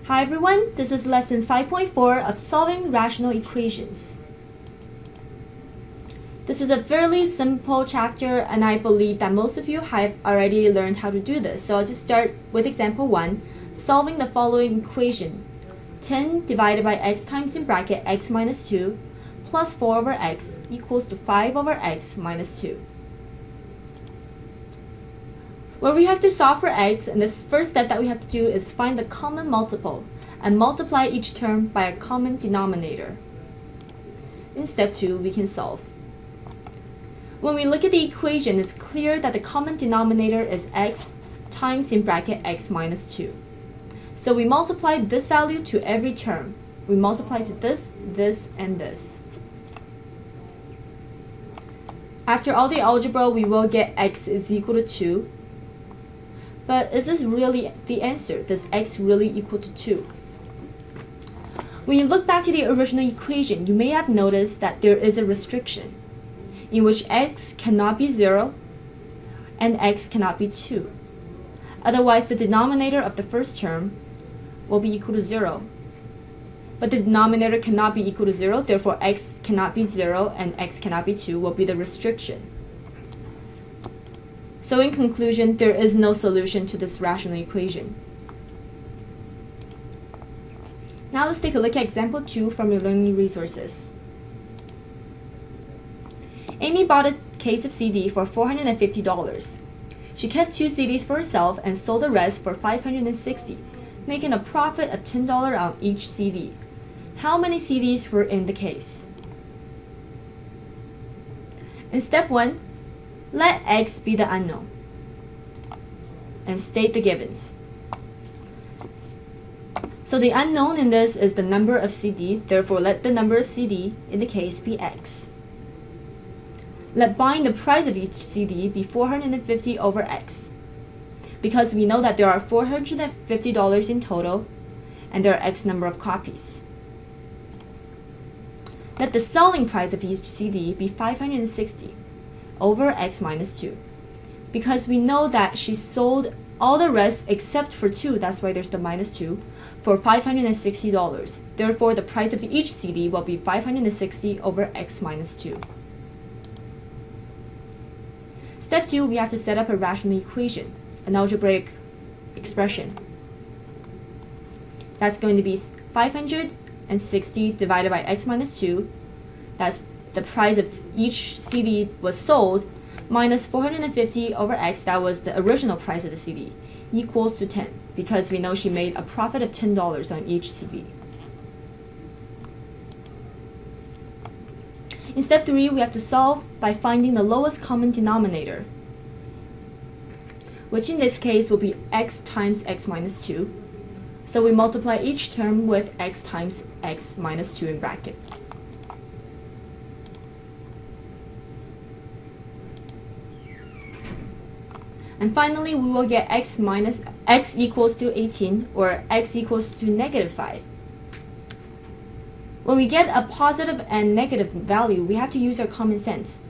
Hi everyone, this is lesson 5.4 of solving rational equations. This is a fairly simple chapter and I believe that most of you have already learned how to do this. So I'll just start with example 1, solving the following equation. 10 divided by x times in bracket x minus 2 plus 4 over x equals to 5 over x minus 2. Where we have to solve for x, and the first step that we have to do is find the common multiple and multiply each term by a common denominator. In step 2, we can solve. When we look at the equation, it's clear that the common denominator is x times in bracket x minus 2. So we multiply this value to every term. We multiply to this, this, and this. After all the algebra, we will get x is equal to 2. But is this really the answer? Does x really equal to 2? When you look back to the original equation, you may have noticed that there is a restriction in which x cannot be 0 and x cannot be 2. Otherwise, the denominator of the first term will be equal to 0. But the denominator cannot be equal to 0, therefore x cannot be 0 and x cannot be 2 will be the restriction. So in conclusion, there is no solution to this rational equation. Now let's take a look at example 2 from your learning resources. Amy bought a case of CD for $450. She kept 2 CDs for herself and sold the rest for $560, making a profit of $10 on each CD. How many CDs were in the case? In step 1, let x be the unknown and state the givens. So the unknown in this is the number of CD, therefore let the number of CD in the case be x. Let buying the price of each CD be $450 over x, because we know that there are $450 in total and there are x number of copies. Let the selling price of each CD be $560 over x minus 2, because we know that she sold all the rest except for 2, that's why there's the minus 2, for $560. Therefore, the price of each CD will be $560 over x minus 2. Step 2, we have to set up a rational equation, an algebraic expression. That's going to be 560 divided by x minus 2. That's the price of each CD was sold, minus 450 over x, that was the original price of the CD, equals to 10, because we know she made a profit of $10 on each CD. In step 3, we have to solve by finding the lowest common denominator, which in this case will be x times x minus 2. So we multiply each term with x times x minus 2 in bracket. And finally, we will get x equals to 18, or x equals to negative 5. When we get a positive and negative value, we have to use our common sense.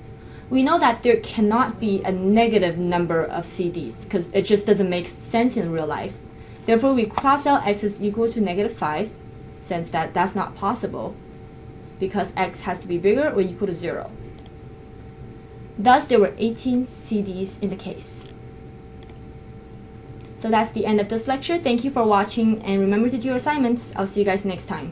We know that there cannot be a negative number of CDs, because it just doesn't make sense in real life. Therefore, we cross out x is equal to negative 5, since that's not possible, because x has to be bigger or equal to 0. Thus, there were 18 CDs in the case. So that's the end of this lecture. Thank you for watching, and remember to do your assignments. I'll see you guys next time.